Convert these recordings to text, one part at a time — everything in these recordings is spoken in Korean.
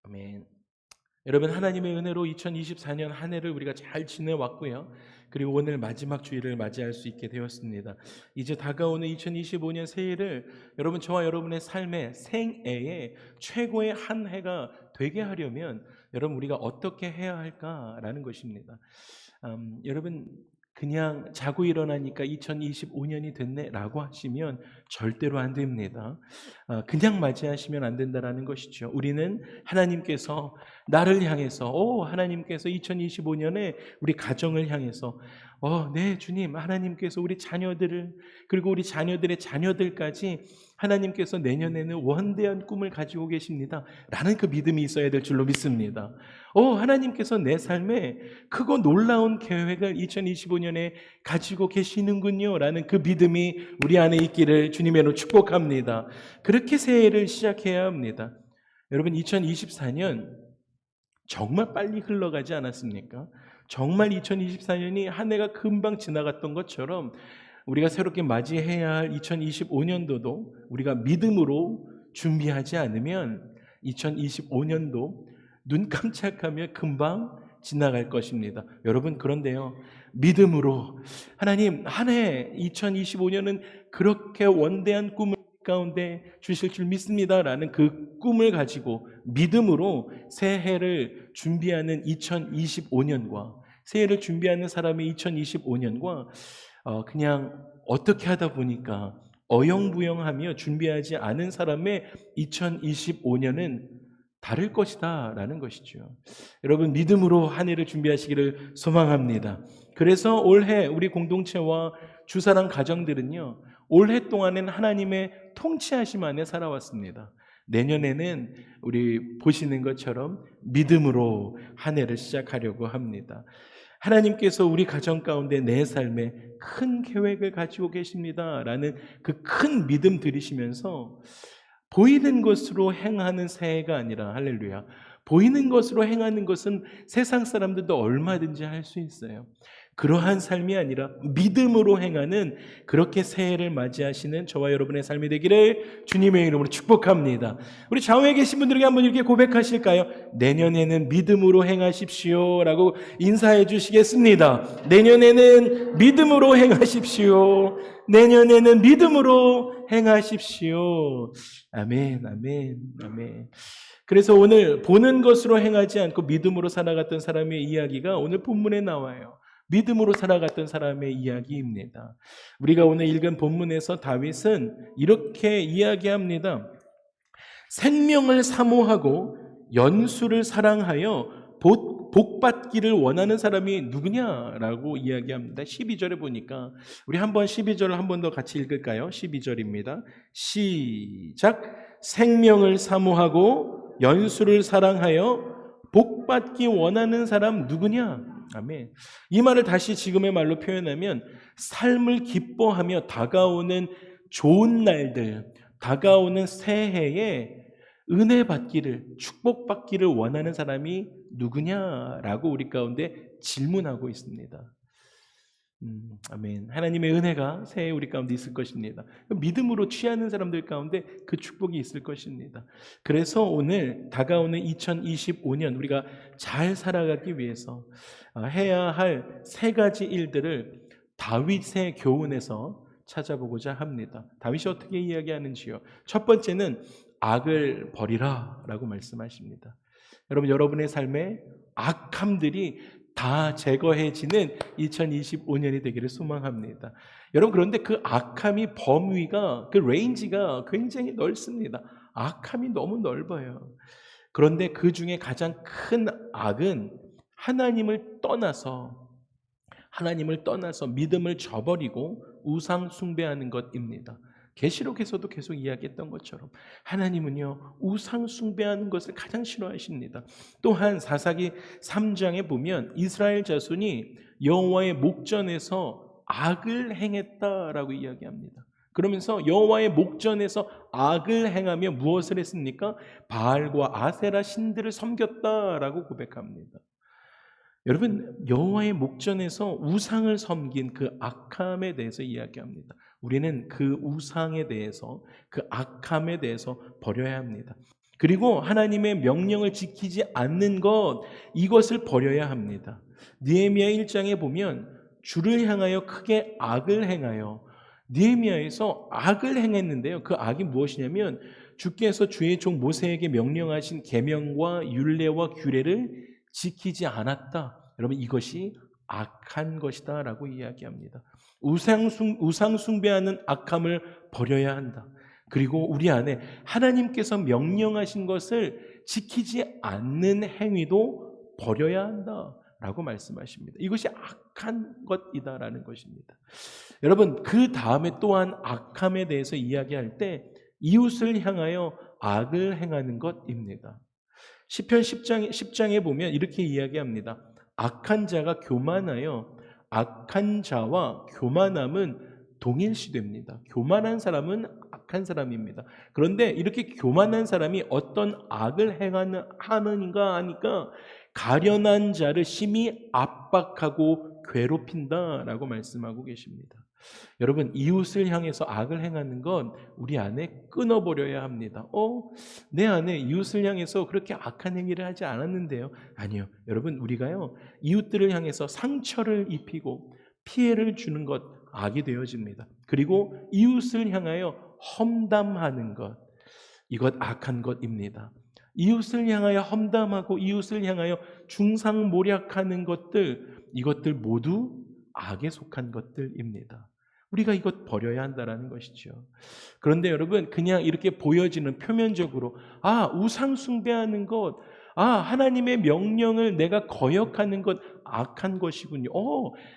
아멘. 여러분, 하나님의 은혜로 2024년 한 해를 우리가 잘 지내왔고요. 그리고 오늘 마지막 주일을 맞이할 수 있게 되었습니다. 이제 다가오는 2025년 새해를 여러분, 저와 여러분의 삶의 생애의 최고의 한 해가 되게 하려면 여러분, 우리가 어떻게 해야 할까라는 것입니다. 여러분, 그냥 자고 일어나니까 2025년이 됐네라고 하시면 절대로 안 됩니다. 그냥 맞이하시면 안 된다라는 것이죠. 우리는 하나님께서 나를 향해서, 하나님께서 2025년에 우리 가정을 향해서, 네, 주님, 하나님께서 우리 자녀들을, 그리고 우리 자녀들의 자녀들까지 하나님께서 내년에는 원대한 꿈을 가지고 계십니다 라는 그 믿음이 있어야 될 줄로 믿습니다. 하나님께서 내 삶에 크고 놀라운 계획을 2025년에 가지고 계시는군요 라는 그 믿음이 우리 안에 있기를 주님의 이름으로 축복합니다. 그렇게 새해를 시작해야 합니다. 여러분, 2024년 정말 빨리 흘러가지 않았습니까? 정말 2024년이 한 해가 금방 지나갔던 것처럼 우리가 새롭게 맞이해야 할 2025년도도 우리가 믿음으로 준비하지 않으면 2025년도 눈 깜짝하면 금방 지나갈 것입니다. 여러분, 그런데요, 믿음으로 하나님, 한 해 2025년은 그렇게 원대한 꿈을 가운데 주실 줄 믿습니다라는 그 꿈을 가지고 믿음으로 새해를 준비하는 2025년과 새해를 준비하는 사람의 2025년과 그냥 어떻게 하다 보니까 어영부영하며 준비하지 않은 사람의 2025년은 다를 것이다 라는 것이죠. 여러분, 믿음으로 한 해를 준비하시기를 소망합니다. 그래서 올해 우리 공동체와 주사랑 가정들은요, 올해 동안은 하나님의 통치하심 안에 살아왔습니다. 내년에는 우리 보시는 것처럼 믿음으로 한 해를 시작하려고 합니다. 하나님께서 우리 가정 가운데 내 삶에 큰 계획을 가지고 계십니다 라는 그 큰 믿음 들이시면서 보이는 것으로 행하는 새해가 아니라, 할렐루야, 보이는 것으로 행하는 것은 세상 사람들도 얼마든지 할 수 있어요. 그러한 삶이 아니라 믿음으로 행하는, 그렇게 새해를 맞이하시는 저와 여러분의 삶이 되기를 주님의 이름으로 축복합니다. 우리 좌우에 계신 분들에게 한번 이렇게 고백하실까요? 내년에는 믿음으로 행하십시오 라고 인사해 주시겠습니다. 내년에는 믿음으로 행하십시오. 내년에는 믿음으로 행하십시오. 아멘, 아멘, 아멘. 그래서 오늘 보는 것으로 행하지 않고 믿음으로 살아갔던 사람의 이야기가 오늘 본문에 나와요. 믿음으로 살아갔던 사람의 이야기입니다. 우리가 오늘 읽은 본문에서 다윗은 이렇게 이야기합니다. 생명을 사모하고 연수를 사랑하여 복받기를 원하는 사람이 누구냐라고 이야기합니다. 12절에 보니까 우리 한번 12절을 한 번 더 같이 읽을까요? 12절입니다. 시작. 생명을 사모하고 연수를 사랑하여 복받기 원하는 사람 누구냐? 아멘. 이 말을 다시 지금의 말로 표현하면 삶을 기뻐하며 다가오는 좋은 날들, 다가오는 새해에 은혜 받기를, 축복 받기를 원하는 사람이 누구냐라고 우리 가운데 질문하고 있습니다. 아멘. 하나님의 은혜가 새해 우리 가운데 있을 것입니다. 믿음으로 취하는 사람들 가운데 그 축복이 있을 것입니다. 그래서 오늘 다가오는 2025년 우리가 잘 살아가기 위해서 해야 할 세 가지 일들을 다윗의 교훈에서 찾아보고자 합니다. 다윗이 어떻게 이야기하는지요? 첫 번째는 악을 버리라 라고 말씀하십니다. 여러분, 여러분의 삶에 악함들이 다 제거해지는 2025년이 되기를 소망합니다. 여러분, 그런데 그 악함이 범위가, 그 레인지가 굉장히 넓습니다. 악함이 너무 넓어요. 그런데 그 중에 가장 큰 악은 하나님을 떠나서 믿음을 저버리고 우상 숭배하는 것입니다. 계시록에서도 계속 이야기했던 것처럼 하나님은요, 우상 숭배하는 것을 가장 싫어하십니다. 또한 사사기 3장에 보면 이스라엘 자손이 여호와의 목전에서 악을 행했다라고 이야기합니다. 그러면서 여호와의 목전에서 악을 행하며 무엇을 했습니까? 바알과 아세라 신들을 섬겼다라고 고백합니다. 여러분, 여호와의 목전에서 우상을 섬긴 그 악함에 대해서 이야기합니다. 우리는 그 우상에 대해서, 그 악함에 대해서 버려야 합니다. 그리고 하나님의 명령을 지키지 않는 것, 이것을 버려야 합니다. 느헤미야 1장에 보면 주를 향하여 크게 악을 행하여, 느헤미야에서 악을 행했는데요. 그 악이 무엇이냐면 주께서 주의 종 모세에게 명령하신 계명과 율례와 규례를 지키지 않았다. 여러분, 이것이 악한 것이다 라고 이야기합니다. 우상 숭배하는 악함을 버려야 한다. 그리고 우리 안에 하나님께서 명령하신 것을 지키지 않는 행위도 버려야 한다 라고 말씀하십니다. 이것이 악한 것이다라는 것입니다. 여러분, 그 다음에 또한 악함에 대해서 이야기할 때 이웃을 향하여 악을 행하는 것입니다. 시편 10장에 보면 이렇게 이야기합니다. 악한 자가 교만하여, 악한 자와 교만함은 동일시됩니다. 교만한 사람은 악한 사람입니다. 그런데 이렇게 교만한 사람이 어떤 악을 하는가 하니까 가련한 자를 심히 압박하고 괴롭힌다라고 말씀하고 계십니다. 여러분, 이웃을 향해서 악을 행하는 건 우리 안에 끊어버려야 합니다. 내 안에 이웃을 향해서 그렇게 악한 행위를 하지 않았는데요. 아니요. 여러분, 우리가요, 이웃들을 향해서 상처를 입히고 피해를 주는 것, 악이 되어집니다. 그리고 이웃을 향하여 험담하는 것, 이것 악한 것입니다. 이웃을 향하여 험담하고 이웃을 향하여 중상모략하는 것들, 이것들 모두 악에 속한 것들입니다. 우리가 이것 버려야 한다는 것이죠. 그런데 여러분, 그냥 이렇게 보여지는 표면적으로 우상 숭배하는 것, 하나님의 명령을 내가 거역하는 것 악한 것이군요.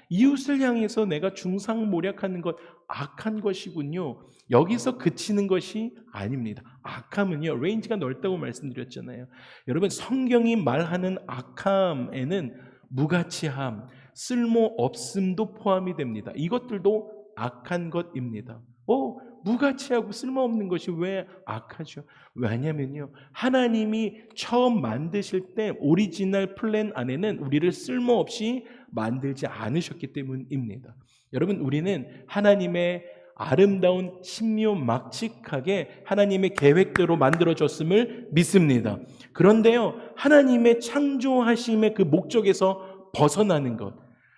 이웃을 향해서 내가 중상모략하는 것 악한 것이군요. 여기서 그치는 것이 아닙니다. 악함은요, 레인지가 넓다고 말씀드렸잖아요. 여러분, 성경이 말하는 악함에는 무가치함, 쓸모없음도 포함이 됩니다. 이것들도 악한 것입니다. 무가치하고 쓸모없는 것이 왜 악하죠? 왜냐면요, 하나님이 처음 만드실 때 오리지널 플랜 안에는 우리를 쓸모없이 만들지 않으셨기 때문입니다. 여러분, 우리는 하나님의 아름다운 신묘막측하게 하나님의 계획대로 만들어졌음을 믿습니다. 그런데요, 하나님의 창조하심의 그 목적에서 벗어나는 것,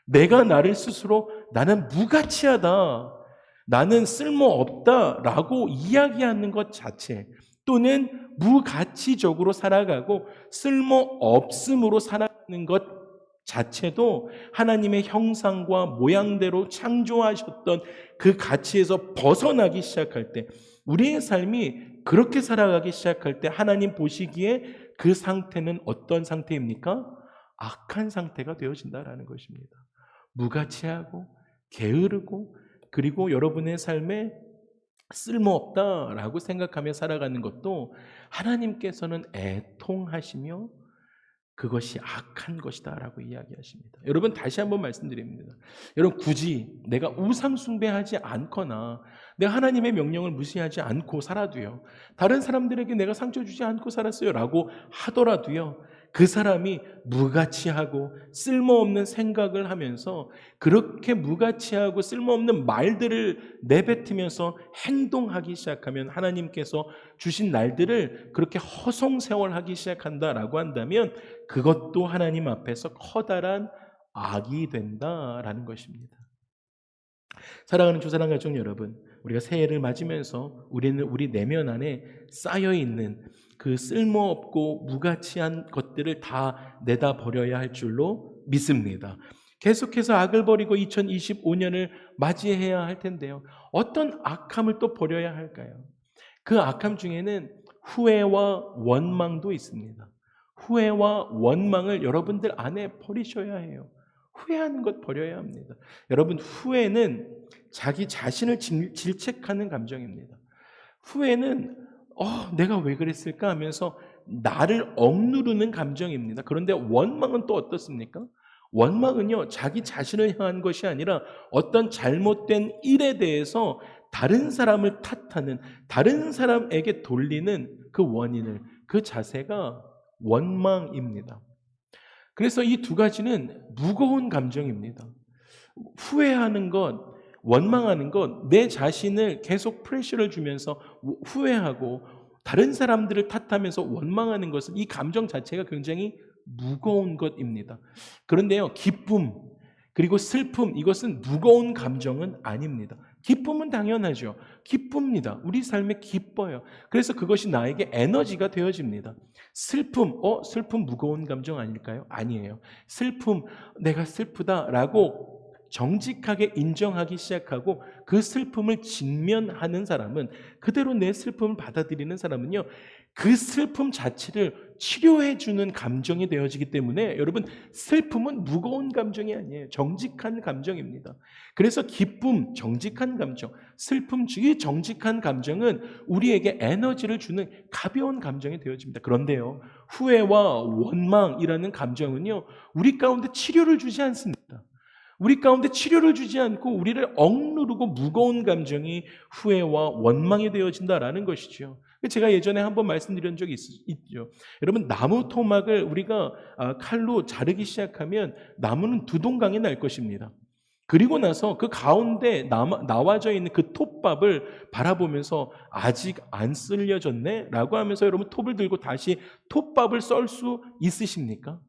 내가 나를 스스로 나는 무가치하다, 나는 쓸모없다라고 이야기하는 것 자체, 또는 무가치적으로 살아가고 쓸모없음으로 살아가는 것 자체도 하나님의 형상과 모양대로 창조하셨던 그 가치에서 벗어나기 시작할 때, 우리의 삶이 그렇게 살아가기 시작할 때 하나님 보시기에 그 상태는 어떤 상태입니까? 악한 상태가 되어진다라는 것입니다. 무가치하고 게으르고, 그리고 여러분의 삶에 쓸모없다라고 생각하며 살아가는 것도 하나님께서는 애통하시며 그것이 악한 것이다 라고 이야기하십니다. 여러분, 다시 한번 말씀드립니다. 여러분, 굳이 내가 우상 숭배하지 않거나 내가 하나님의 명령을 무시하지 않고 살아도요, 다른 사람들에게 내가 상처 주지 않고 살았어요 라고 하더라도요, 그 사람이 무가치하고 쓸모없는 생각을 하면서 그렇게 무가치하고 쓸모없는 말들을 내뱉으면서 행동하기 시작하면, 하나님께서 주신 날들을 그렇게 허송세월하기 시작한다라고 한다면 그것도 하나님 앞에서 커다란 악이 된다라는 것입니다. 사랑하는 주사랑 가족 여러분, 우리가 새해를 맞으면서 우리는 우리 내면 안에 쌓여있는 그 쓸모없고 무가치한 것들을 다 내다버려야 할 줄로 믿습니다. 계속해서 악을 버리고 2025년을 맞이해야 할 텐데요, 어떤 악함을 또 버려야 할까요? 그 악함 중에는 후회와 원망도 있습니다. 후회와 원망을 여러분들 안에 버리셔야 해요. 후회하는 것 버려야 합니다. 여러분, 후회는 자기 자신을 질책하는 감정입니다. 후회는 내가 왜 그랬을까 하면서 나를 억누르는 감정입니다. 그런데 원망은 또 어떻습니까? 원망은요, 자기 자신을 향한 것이 아니라 어떤 잘못된 일에 대해서 다른 사람을 탓하는, 다른 사람에게 돌리는 그 원인을, 그 자세가 원망입니다. 그래서 이 두 가지는 무거운 감정입니다. 후회하는 것, 원망하는 것, 내 자신을 계속 프레셔를 주면서 후회하고 다른 사람들을 탓하면서 원망하는 것은 이 감정 자체가 굉장히 무거운 것입니다. 그런데요, 기쁨 그리고 슬픔, 이것은 무거운 감정은 아닙니다. 기쁨은 당연하죠. 기쁩니다. 우리 삶에 기뻐요. 그래서 그것이 나에게 에너지가 되어집니다. 슬픔, 슬픔 무거운 감정 아닐까요? 아니에요. 슬픔, 내가 슬프다라고 정직하게 인정하기 시작하고 그 슬픔을 직면하는 사람은, 그대로 내 슬픔을 받아들이는 사람은요, 그 슬픔 자체를 치료해주는 감정이 되어지기 때문에 여러분, 슬픔은 무거운 감정이 아니에요. 정직한 감정입니다. 그래서 기쁨, 정직한 감정, 슬픔, 이 정직한 감정은 우리에게 에너지를 주는 가벼운 감정이 되어집니다. 그런데요, 후회와 원망이라는 감정은요, 우리 가운데 치료를 주지 않습니다. 우리 가운데 치료를 주지 않고 우리를 억누르고 무거운 감정이 후회와 원망이 되어진다라는 것이죠. 제가 예전에 한번 말씀드린 적이 있죠. 여러분, 나무 토막을 우리가 칼로 자르기 시작하면 나무는 두 동강이 날 것입니다. 그리고 나서 그 가운데 나와져 있는 그 톱밥을 바라보면서 아직 안 쓸려졌네? 라고 하면서 여러분, 톱을 들고 다시 톱밥을 썰 수 있으십니까?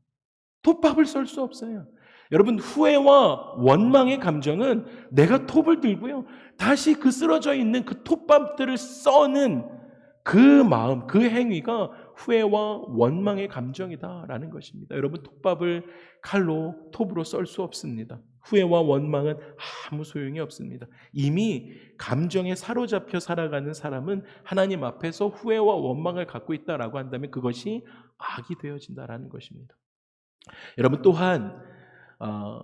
톱밥을 썰 수 없어요. 여러분, 후회와 원망의 감정은 내가 톱을 들고요, 다시 그 쓰러져 있는 그 톱밥들을 써는 그 마음, 그 행위가 후회와 원망의 감정이다라는 것입니다. 여러분, 톱으로 썰 수 없습니다. 후회와 원망은 아무 소용이 없습니다. 이미 감정에 사로잡혀 살아가는 사람은 하나님 앞에서 후회와 원망을 갖고 있다라고 한다면 그것이 악이 되어진다라는 것입니다. 여러분, 또한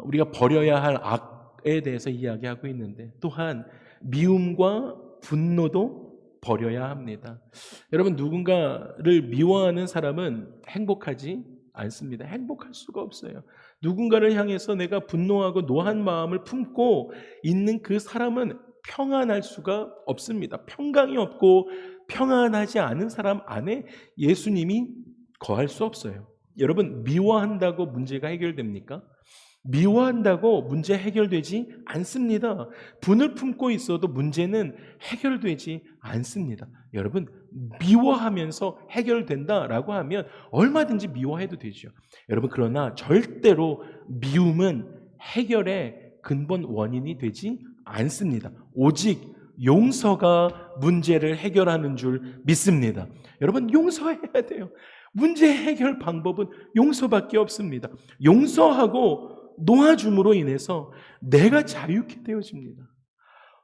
우리가 버려야 할 악에 대해서 이야기하고 있는데, 또한 미움과 분노도 버려야 합니다. 여러분, 누군가를 미워하는 사람은 행복하지 않습니다. 행복할 수가 없어요. 누군가를 향해서 내가 분노하고 노한 마음을 품고 있는 그 사람은 평안할 수가 없습니다. 평강이 없고 평안하지 않은 사람 안에 예수님이 거할 수 없어요. 여러분, 미워한다고 문제가 해결됩니까? 미워한다고 문제 해결되지 않습니다. 분을 품고 있어도 문제는 해결되지 않습니다. 여러분, 미워하면서 해결된다라고 하면 얼마든지 미워해도 되죠. 여러분, 그러나 절대로 미움은 해결의 근본 원인이 되지 않습니다. 오직 용서가 문제를 해결하는 줄 믿습니다. 여러분, 용서해야 돼요. 문제 해결 방법은 용서밖에 없습니다. 용서하고 놓아줌으로 인해서 내가 자유케 되어집니다.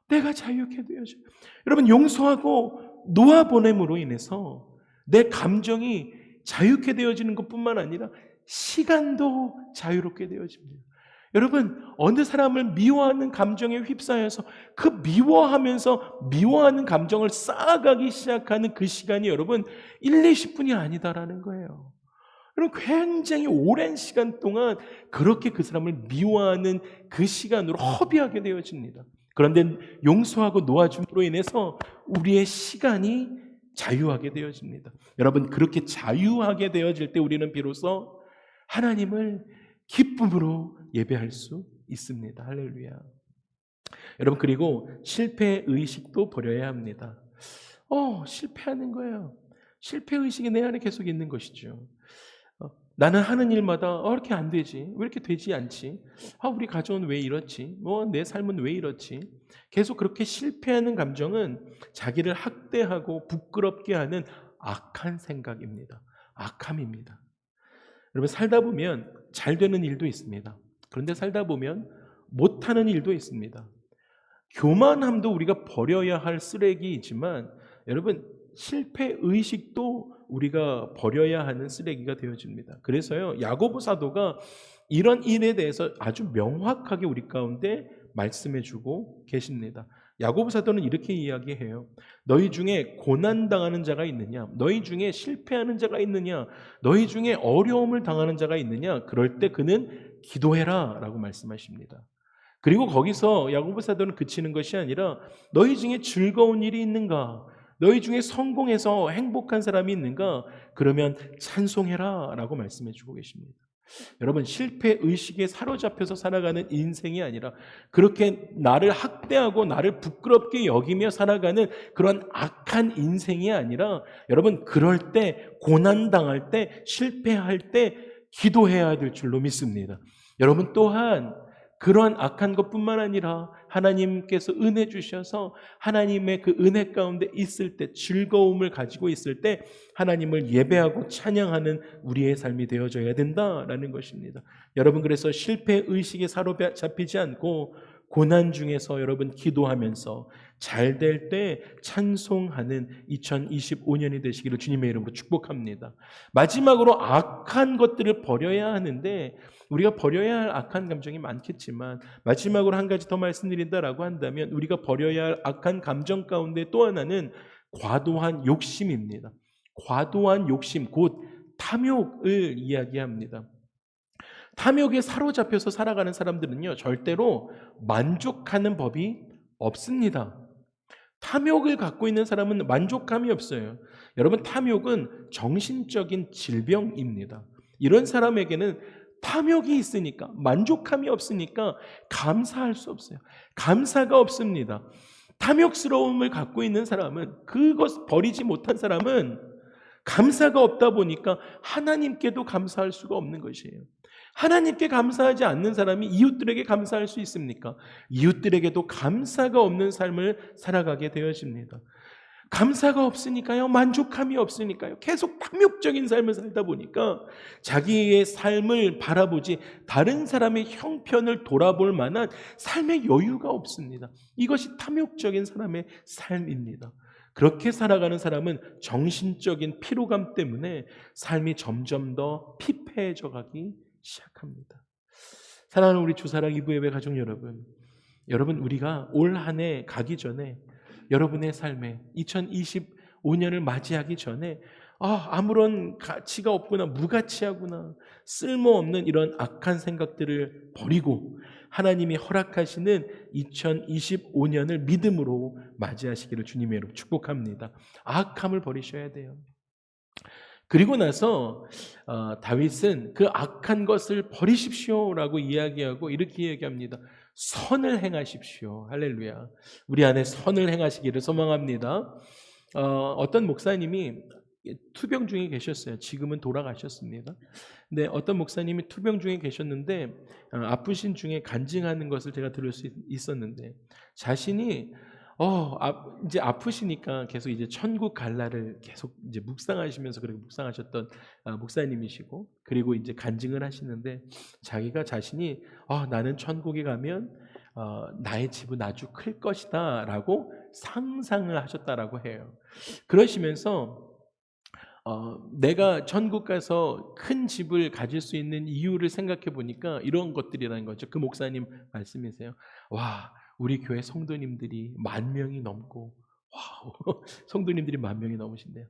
내가 자유케 되어져요. 여러분, 용서하고 놓아보냄으로 인해서 내 감정이 자유케 되어지는 것뿐만 아니라 시간도 자유롭게 되어집니다. 여러분, 어느 사람을 미워하는 감정에 휩싸여서 그 미워하는 감정을 쌓아가기 시작하는 그 시간이 여러분 1, 20분이 아니다라는 거예요. 여러분, 굉장히 오랜 시간 동안 그렇게 그 사람을 미워하는 그 시간으로 허비하게 되어집니다. 그런데 용서하고 놓아줌으로 인해서 우리의 시간이 자유하게 되어집니다. 여러분, 그렇게 자유하게 되어질 때 우리는 비로소 하나님을 기쁨으로 예배할 수 있습니다. 할렐루야. 여러분, 그리고 실패의식도 버려야 합니다. 실패하는 거예요. 실패의식이 내 안에 계속 있는 것이죠. 나는 하는 일마다 이렇게 안 되지, 왜 이렇게 되지 않지, 우리 가정은 왜 이렇지, 내 삶은 왜 이렇지. 계속 그렇게 실패하는 감정은 자기를 학대하고 부끄럽게 하는 악한 생각입니다. 악함입니다. 여러분, 살다 보면 잘 되는 일도 있습니다. 그런데 살다 보면 못하는 일도 있습니다. 교만함도 우리가 버려야 할 쓰레기이지만 여러분, 실패의식도 우리가 버려야 하는 쓰레기가 되어집니다. 그래서요, 야고보 사도가 이런 일에 대해서 아주 명확하게 우리 가운데 말씀해주고 계십니다. 야고보 사도는 이렇게 이야기해요. 너희 중에 고난당하는 자가 있느냐? 너희 중에 실패하는 자가 있느냐? 너희 중에 어려움을 당하는 자가 있느냐? 그럴 때 그는 기도해라 라고 말씀하십니다. 그리고 거기서 야고보 사도는 그치는 것이 아니라 너희 중에 즐거운 일이 있는가? 너희 중에 성공해서 행복한 사람이 있는가? 그러면 찬송해라 라고 말씀해 주고 계십니다. 여러분, 실패 의식에 사로잡혀서 살아가는 인생이 아니라 그렇게 나를 학대하고 나를 부끄럽게 여기며 살아가는 그런 악한 인생이 아니라 여러분, 그럴 때, 고난당할 때, 실패할 때 기도해야 될 줄로 믿습니다. 여러분 또한 그러한 악한 것뿐만 아니라 하나님께서 은혜 주셔서 하나님의 그 은혜 가운데 있을 때, 즐거움을 가지고 있을 때 하나님을 예배하고 찬양하는 우리의 삶이 되어져야 된다라는 것입니다. 여러분, 그래서 실패 의식에 사로잡히지 않고 고난 중에서 여러분 기도하면서 잘 될 때 찬송하는 2025년이 되시기를 주님의 이름으로 축복합니다. 마지막으로 악한 것들을 버려야 하는데, 우리가 버려야 할 악한 감정이 많겠지만 마지막으로 한 가지 더 말씀드린다라고 한다면, 우리가 버려야 할 악한 감정 가운데 또 하나는 과도한 욕심입니다. 과도한 욕심, 곧 탐욕을 이야기합니다. 탐욕에 사로잡혀서 살아가는 사람들은요, 절대로 만족하는 법이 없습니다. 탐욕을 갖고 있는 사람은 만족감이 없어요. 여러분, 탐욕은 정신적인 질병입니다. 이런 사람에게는 탐욕이 있으니까, 만족감이 없으니까 감사할 수 없어요. 감사가 없습니다. 탐욕스러움을 갖고 있는 사람은, 그것 버리지 못한 사람은 감사가 없다 보니까 하나님께도 감사할 수가 없는 것이에요. 하나님께 감사하지 않는 사람이 이웃들에게 감사할 수 있습니까? 이웃들에게도 감사가 없는 삶을 살아가게 되어집니다. 감사가 없으니까요, 만족함이 없으니까요, 계속 탐욕적인 삶을 살다 보니까 자기의 삶을 바라보지 다른 사람의 형편을 돌아볼 만한 삶의 여유가 없습니다. 이것이 탐욕적인 사람의 삶입니다. 그렇게 살아가는 사람은 정신적인 피로감 때문에 삶이 점점 더 피폐해져 가기 시작합니다. 사랑하는 우리 주사랑 이부예배 가족 여러분, 우리가 올 한 해 가기 전에 여러분의 삶에 2025년을 맞이하기 전에 아무런 가치가 없구나, 무가치하구나, 쓸모없는 이런 악한 생각들을 버리고 하나님이 허락하시는 2025년을 믿음으로 맞이하시기를 주님의 이름으로 축복합니다. 악함을 버리셔야 돼요. 그리고 나서 다윗은 그 악한 것을 버리십시오라고 이야기하고 이렇게 이야기합니다. 선을 행하십시오. 할렐루야. 우리 안에 선을 행하시기를 소망합니다. 어떤 목사님이 투병 중에 계셨어요. 지금은 돌아가셨습니다. 근데 어떤 목사님이 투병 중에 계셨는데 아프신 중에 간증하는 것을 제가 들을 수 있었는데, 자신이 이제 아프시니까 계속 이제 천국 갈 날을 계속 이제 묵상하시면서 그렇게 묵상하셨던 목사님이시고, 그리고 이제 간증을 하시는데 자기가 자신이 나는 천국에 가면 나의 집은 아주 클 것이다라고 상상을 하셨다라고 해요. 그러시면서 내가 천국 가서 큰 집을 가질 수 있는 이유를 생각해 보니까 이런 것들이라는 거죠. 그 목사님 말씀이세요. 와, 우리 교회 성도님들이 10,000명이 넘고, 와우, 성도님들이 10,000명이 넘으신대요.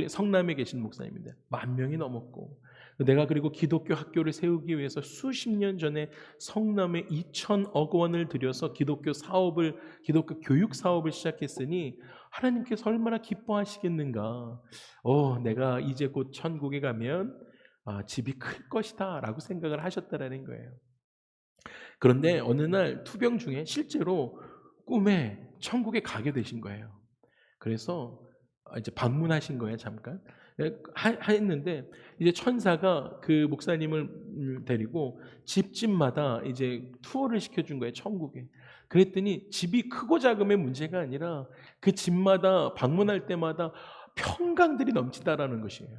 성남에 계신 목사님인데 10,000명이 넘었고, 내가 그리고 기독교 학교를 세우기 위해서 수십 년 전에 성남에 2,000억 원을 들여서 기독교 교육 사업을 시작했으니 하나님께서 얼마나 기뻐하시겠는가. 내가 이제 곧 천국에 가면 집이 클 것이다 라고 생각을 하셨다라는 거예요. 그런데 어느 날 투병 중에 실제로 꿈에 천국에 가게 되신 거예요. 그래서 이제 방문하신 거예요, 잠깐. 했는데 이제 천사가 그 목사님을 데리고 집집마다 이제 투어를 시켜준 거예요, 천국에. 그랬더니 집이 크고 작음의 문제가 아니라 그 집마다 방문할 때마다 평강들이 넘치다라는 것이에요.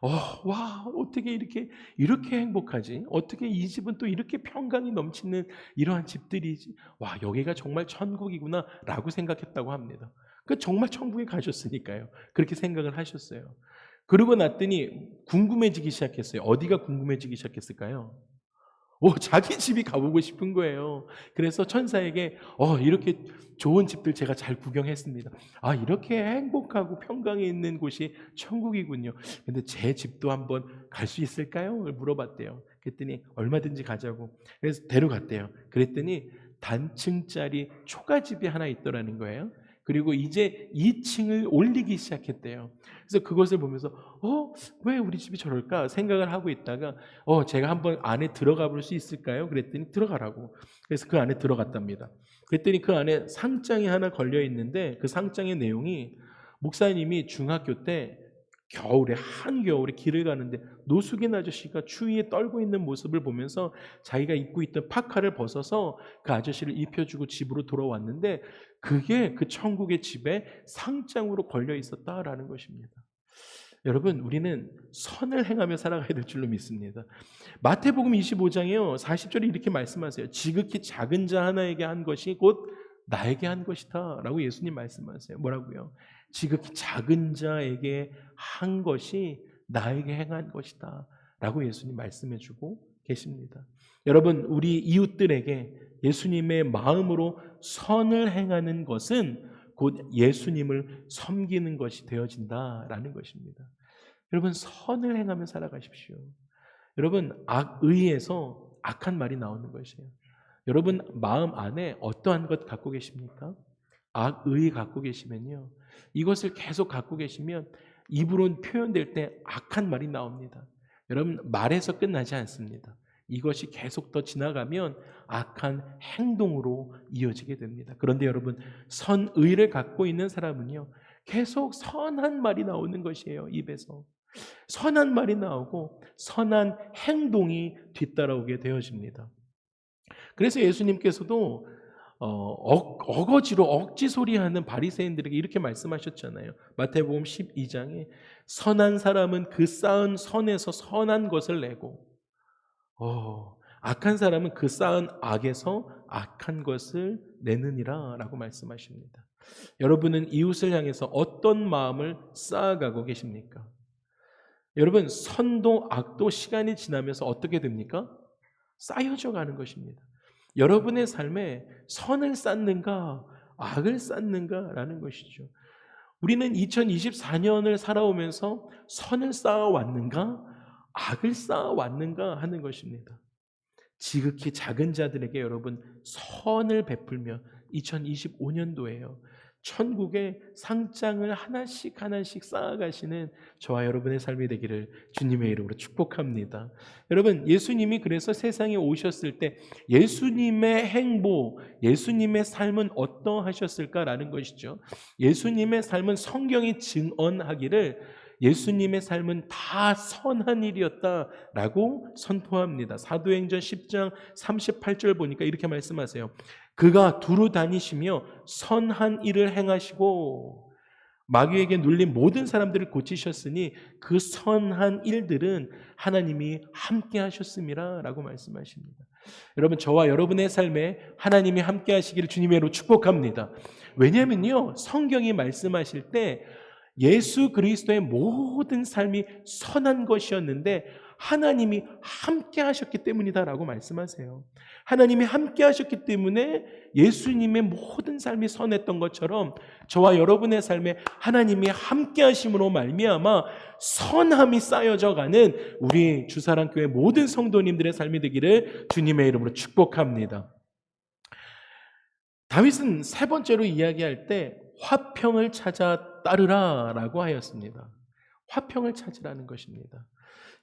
와, 어떻게 이렇게 행복하지? 어떻게 이 집은 또 이렇게 평강이 넘치는 이러한 집들이지? 와, 여기가 정말 천국이구나 라고 생각했다고 합니다. 정말 천국에 가셨으니까요. 그렇게 생각을 하셨어요. 그러고 났더니 궁금해지기 시작했어요. 어디가 궁금해지기 시작했을까요? 자기 집이 가보고 싶은 거예요. 그래서 천사에게 이렇게 좋은 집들 제가 잘 구경했습니다. 이렇게 행복하고 평강에 있는 곳이 천국이군요. 근데 제 집도 한번 갈 수 있을까요? 물어봤대요. 그랬더니 얼마든지 가자고. 그래서 데려갔대요. 그랬더니 단층짜리 초가집이 하나 있더라는 거예요. 그리고 이제 2층을 올리기 시작했대요. 그래서 그것을 보면서 왜 우리 집이 저럴까 생각을 하고 있다가 제가 한번 안에 들어가 볼 수 있을까요? 그랬더니 들어가라고. 그래서 그 안에 들어갔답니다. 그랬더니 그 안에 상장이 하나 걸려 있는데 그 상장의 내용이 목사님이 중학교 때 한겨울에 길을 가는데 노숙인 아저씨가 추위에 떨고 있는 모습을 보면서 자기가 입고 있던 파카를 벗어서 그 아저씨를 입혀주고 집으로 돌아왔는데 그게 그 천국의 집에 상장으로 걸려 있었다라는 것입니다. 여러분, 우리는 선을 행하며 살아가야 될 줄로 믿습니다. 마태복음 25장에요 40절에 이렇게 말씀하세요. 지극히 작은 자 하나에게 한 것이 곧 나에게 한 것이다 라고 예수님 말씀하세요. 뭐라고요? 지극히 작은 자에게 한 것이 나에게 행한 것이다 라고 예수님 말씀해주고 계십니다. 여러분, 우리 이웃들에게 예수님의 마음으로 선을 행하는 것은 곧 예수님을 섬기는 것이 되어진다라는 것입니다. 여러분, 선을 행하며 살아가십시오. 여러분, 의에서 악한 말이 나오는 것이에요. 여러분 마음 안에 어떠한 것 갖고 계십니까? 악의 갖고 계시면요, 이것을 계속 갖고 계시면 입으로 표현될 때 악한 말이 나옵니다. 여러분, 말에서 끝나지 않습니다. 이것이 계속 더 지나가면 악한 행동으로 이어지게 됩니다. 그런데 여러분, 선의를 갖고 있는 사람은요, 계속 선한 말이 나오는 것이에요. 입에서 선한 말이 나오고 선한 행동이 뒤따라오게 되어집니다. 그래서 예수님께서도 어거지로 억지소리하는 바리새인들에게 이렇게 말씀하셨잖아요. 마태복음 12장에 선한 사람은 그 쌓은 선에서 선한 것을 내고 악한 사람은 그 쌓은 악에서 악한 것을 내느니라 라고 말씀하십니다. 여러분은 이웃을 향해서 어떤 마음을 쌓아가고 계십니까? 여러분, 선도 악도 시간이 지나면서 어떻게 됩니까? 쌓여져 가는 것입니다. 여러분의 삶에 선을 쌓는가 악을 쌓는가라는 것이죠. 우리는 2024년을 살아오면서 선을 쌓아왔는가 악을 쌓아왔는가 하는 것입니다. 지극히 작은 자들에게 여러분 선을 베풀며 2025년도에요 천국의 상장을 하나씩 하나씩 쌓아가시는 저와 여러분의 삶이 되기를 주님의 이름으로 축복합니다. 여러분, 예수님이 그래서 세상에 오셨을 때 예수님의 행보, 예수님의 삶은 어떠하셨을까라는 것이죠. 예수님의 삶은 성경이 증언하기를 예수님의 삶은 다 선한 일이었다라고 선포합니다. 사도행전 10장 38절 보니까 이렇게 말씀하세요. 그가 두루 다니시며 선한 일을 행하시고 마귀에게 눌린 모든 사람들을 고치셨으니 그 선한 일들은 하나님이 함께 하셨음이라 라고 말씀하십니다. 여러분, 저와 여러분의 삶에 하나님이 함께 하시기를 주님의 이름으로 축복합니다. 왜냐하면요, 성경이 말씀하실 때 예수 그리스도의 모든 삶이 선한 것이었는데 하나님이 함께 하셨기 때문이다라고 말씀하세요. 하나님이 함께 하셨기 때문에 예수님의 모든 삶이 선했던 것처럼 저와 여러분의 삶에 하나님이 함께 하심으로 말미암아 선함이 쌓여져 가는 우리 주사랑교회 모든 성도님들의 삶이 되기를 주님의 이름으로 축복합니다. 다윗은 세 번째로 이야기할 때 화평을 찾아 따르라 라고 하였습니다. 화평을 찾으라는 것입니다.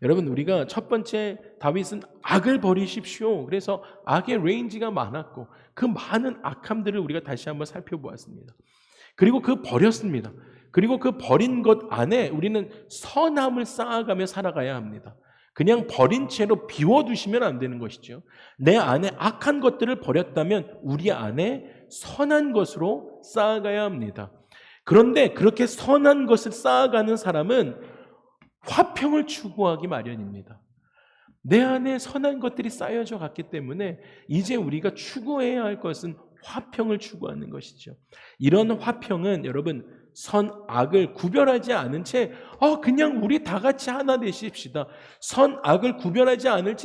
여러분, 우리가 첫 번째 다윗은 악을 버리십시오. 그래서 악의 레인지가 많았고 그 많은 악함들을 우리가 다시 한번 살펴보았습니다. 그리고 그 버렸습니다. 그리고 그 버린 것 안에 우리는 선함을 쌓아가며 살아가야 합니다. 그냥 버린 채로 비워두시면 안 되는 것이죠. 내 안에 악한 것들을 버렸다면 우리 안에 선한 것으로 쌓아가야 합니다. 그런데 그렇게 선한 것을 쌓아가는 사람은 화평을 추구하기 마련입니다. 내 안에 선한 것들이 쌓여져 갔기 때문에 이제 우리가 추구해야 할 것은 화평을 추구하는 것이죠. 이런 화평은 여러분 선악을 구별하지 않은 채 그냥 우리 다 같이 하나 되십시다. 선악을 구별하지 않은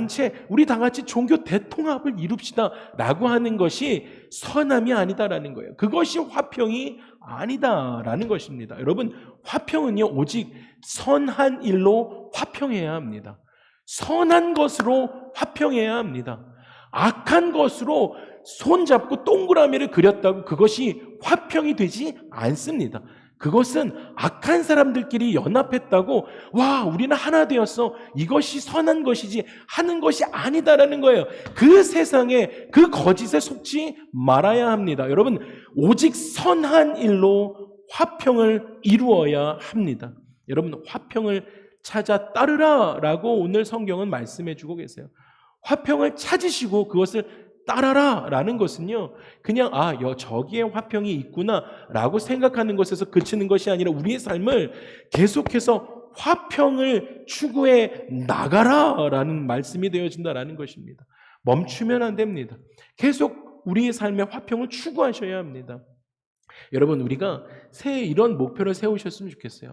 채 우리 다 같이 종교 대통합을 이룹시다 라고 하는 것이 선함이 아니다라는 거예요. 그것이 화평이 아니다라는 것입니다. 여러분, 화평은요 오직 선한 일로 화평해야 합니다. 선한 것으로 화평해야 합니다. 악한 것으로 손잡고 동그라미를 그렸다고 그것이 화평이 되지 않습니다. 그것은 악한 사람들끼리 연합했다고 와 우리는 하나 되었어 이것이 선한 것이지 하는 것이 아니다라는 거예요. 그 세상에 그 거짓에 속지 말아야 합니다. 여러분 오직 선한 일로 화평을 이루어야 합니다. 여러분 화평을 찾아 따르라 라고 오늘 성경은 말씀해 주고 계세요. 화평을 찾으시고 그것을 따라라 라는 것은요 그냥 저기에 화평이 있구나 라고 생각하는 것에서 그치는 것이 아니라 우리의 삶을 계속해서 화평을 추구해 나가라 라는 말씀이 되어진다라는 것입니다. 멈추면 안 됩니다. 계속 우리의 삶의 화평을 추구하셔야 합니다. 여러분 우리가 새해 이런 목표를 세우셨으면 좋겠어요.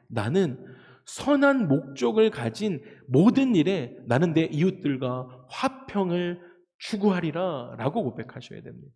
나는 선한 목적을 가진 모든 일에 나는 내 이웃들과 화평을 추구하리라 라고 고백하셔야 됩니다.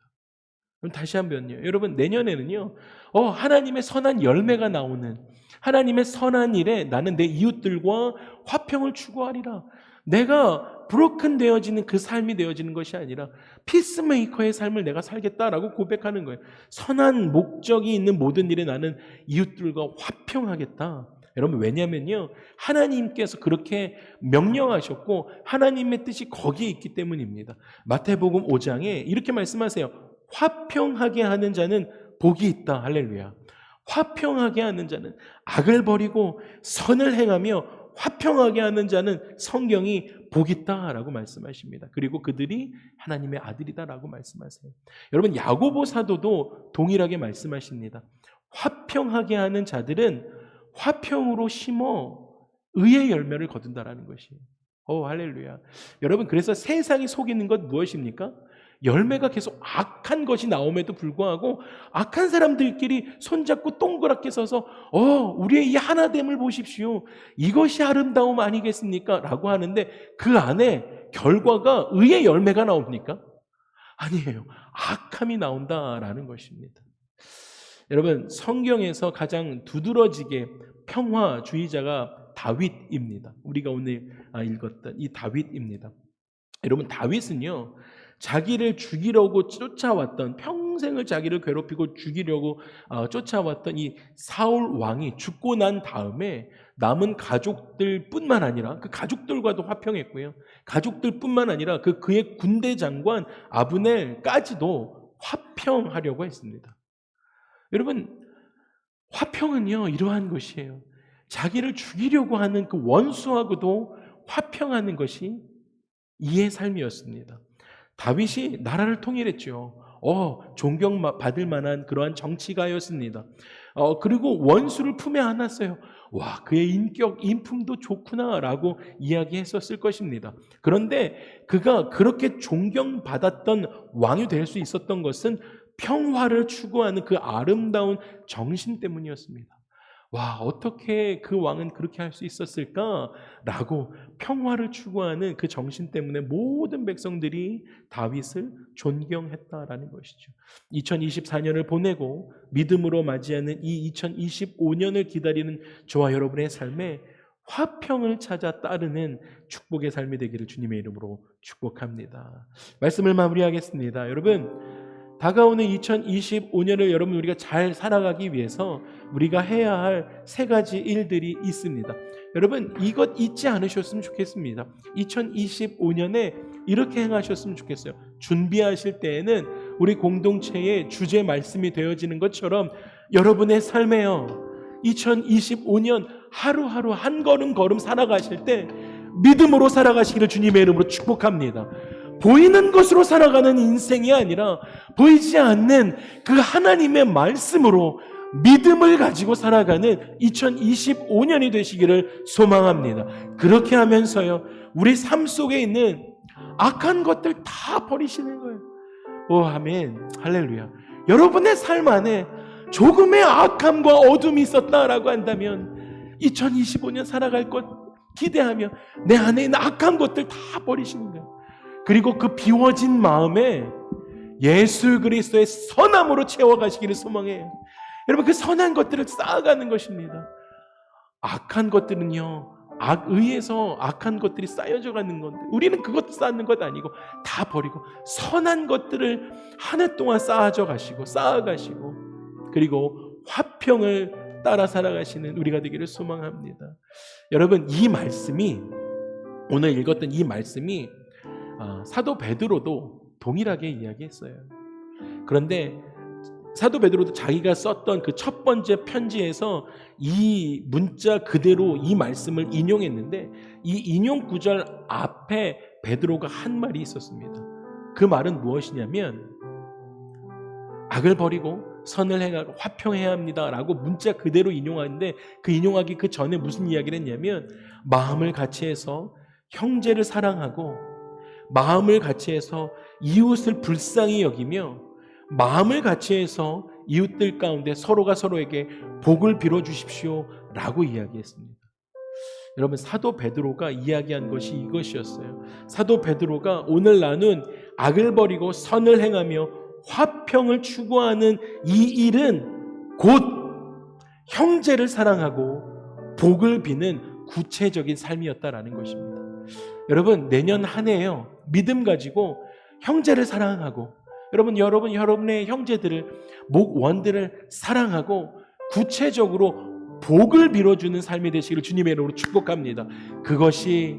그럼 다시 한번요. 여러분 내년에는요 하나님의 선한 열매가 나오는 하나님의 선한 일에 나는 내 이웃들과 화평을 추구하리라. 내가 브로큰 되어지는 그 삶이 되어지는 것이 아니라 피스메이커의 삶을 내가 살겠다라고 고백하는 거예요. 선한 목적이 있는 모든 일에 나는 이웃들과 화평하겠다. 여러분 왜냐면요 하나님께서 그렇게 명령하셨고 하나님의 뜻이 거기에 있기 때문입니다. 마태복음 5장에 이렇게 말씀하세요. 화평하게 하는 자는 복이 있다. 할렐루야. 화평하게 하는 자는 악을 버리고 선을 행하며 화평하게 하는 자는 성경이 복이 있다라고 말씀하십니다. 그리고 그들이 하나님의 아들이다라고 말씀하세요. 여러분 야고보 사도도 동일하게 말씀하십니다. 화평하게 하는 자들은 화평으로 심어 의의 열매를 거둔다라는 것이에요. 할렐루야. 여러분 그래서 세상이 속이는 것 무엇입니까? 열매가 계속 악한 것이 나옴에도 불구하고 악한 사람들끼리 손잡고 동그랗게 서서 우리의 이 하나됨을 보십시오. 이것이 아름다움 아니겠습니까? 라고 하는데 그 안에 결과가 의의 열매가 나옵니까? 아니에요. 악함이 나온다라는 것입니다. 여러분 성경에서 가장 두드러지게 평화주의자가 다윗입니다. 우리가 오늘 읽었던 이 다윗입니다. 여러분 다윗은요 자기를 죽이려고 쫓아왔던 평생을 자기를 괴롭히고 죽이려고 쫓아왔던 이 사울 왕이 죽고 난 다음에 남은 가족들뿐만 아니라 그 가족들과도 화평했고요. 가족들뿐만 아니라 그의 군대 장관 아브넬까지도 화평하려고 했습니다. 여러분 화평은요 이러한 것이에요. 자기를 죽이려고 하는 그 원수하고도 화평하는 것이 이의 삶이었습니다. 다윗이 나라를 통일했죠. 존경받을 만한 그러한 정치가였습니다. 그리고 원수를 품에 안았어요. 와, 그의 인격, 인품도 좋구나라고 이야기했었을 것입니다. 그런데 그가 그렇게 존경받았던 왕이 될 수 있었던 것은 평화를 추구하는 그 아름다운 정신 때문이었습니다. 와, 어떻게 그 왕은 그렇게 할 수 있었을까라고 평화를 추구하는 그 정신 때문에 모든 백성들이 다윗을 존경했다라는 것이죠. 2024년을 보내고 믿음으로 맞이하는 이 2025년을 기다리는 저와 여러분의 삶에 화평을 찾아 따르는 축복의 삶이 되기를 주님의 이름으로 축복합니다. 말씀을 마무리하겠습니다. 여러분 다가오는 2025년을 여러분 우리가 잘 살아가기 위해서 우리가 해야 할 세 가지 일들이 있습니다. 여러분 이것 잊지 않으셨으면 좋겠습니다. 2025년에 이렇게 행하셨으면 좋겠어요. 준비하실 때에는 우리 공동체의 주제 말씀이 되어지는 것처럼 여러분의 삶에요 2025년 하루하루 한 걸음 살아가실 때 믿음으로 살아가시기를 주님의 이름으로 축복합니다. 보이는 것으로 살아가는 인생이 아니라 보이지 않는 그 하나님의 말씀으로 믿음을 가지고 살아가는 2025년이 되시기를 소망합니다. 그렇게 하면서요 우리 삶 속에 있는 악한 것들 다 버리시는 거예요. 오 아멘 할렐루야. 여러분의 삶 안에 조금의 악함과 어둠이 있었다라고 한다면 2025년 살아갈 것 기대하며 내 안에 있는 악한 것들 다 버리시는 거예요. 그리고 그 비워진 마음에 예수 그리스도의 선함으로 채워가시기를 소망해요. 여러분 그 선한 것들을 쌓아가는 것입니다. 악한 것들은요 의에서 악한 것들이 쌓여져 가는 건데 우리는 그것도 쌓는 것 아니고 다 버리고 선한 것들을 한 해 동안 쌓아가시고 그리고 화평을 따라 살아가시는 우리가 되기를 소망합니다. 여러분, 이 말씀이 오늘 읽었던 이 말씀이 사도 베드로도 동일하게 이야기했어요. 그런데 사도 베드로도 자기가 썼던 그 첫 번째 편지에서 이 문자 그대로 이 말씀을 인용했는데 이 인용 구절 앞에 베드로가 한 말이 있었습니다. 그 말은 무엇이냐면 악을 버리고 선을 행하고 화평해야 합니다 라고 문자 그대로 인용하는데 그 인용하기 그 전에 무슨 이야기를 했냐면 마음을 같이해서 형제를 사랑하고 마음을 같이해서 이웃을 불쌍히 여기며 마음을 같이해서 이웃들 가운데 서로가 서로에게 복을 빌어주십시오 라고 이야기했습니다. 여러분, 사도 베드로가 이야기한 것이 이것이었어요. 사도 베드로가 오늘 나눈 악을 버리고 선을 행하며 화평을 추구하는 이 일은 곧 형제를 사랑하고 복을 비는 구체적인 삶이었다라는 것입니다. 여러분, 내년 한 해요, 믿음 가지고 형제를 사랑하고 여러분의 형제들을 목원들을 사랑하고 구체적으로 복을 빌어주는 삶이 되시기를 주님의 이름으로 축복합니다. 그것이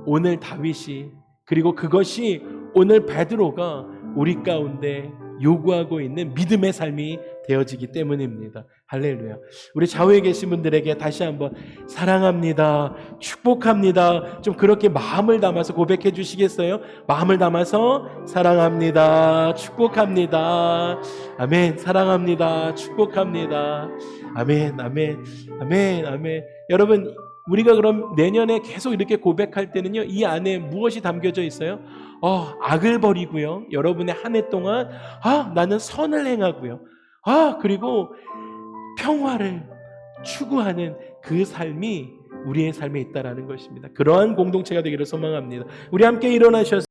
오늘 다윗이 그리고 그것이 오늘 베드로가 우리 가운데 요구하고 있는 믿음의 삶이 되어지기 때문입니다. 할렐루야. 우리 좌우에 계신 분들에게 다시 한번 사랑합니다, 축복합니다, 좀 그렇게 마음을 담아서 고백해 주시겠어요? 마음을 담아서 사랑합니다, 축복합니다. 아멘. 사랑합니다, 축복합니다. 아멘, 아멘, 아멘, 아멘. 여러분, 우리가 그럼 내년에 계속 이렇게 고백할 때는요, 이 안에 무엇이 담겨져 있어요? 악을 버리고요, 여러분의 한 해 동안 나는 선을 행하고요, 그리고 평화를 추구하는 그 삶이 우리의 삶에 있다라는 것입니다. 그러한 공동체가 되기를 소망합니다. 우리 함께 일어나셔서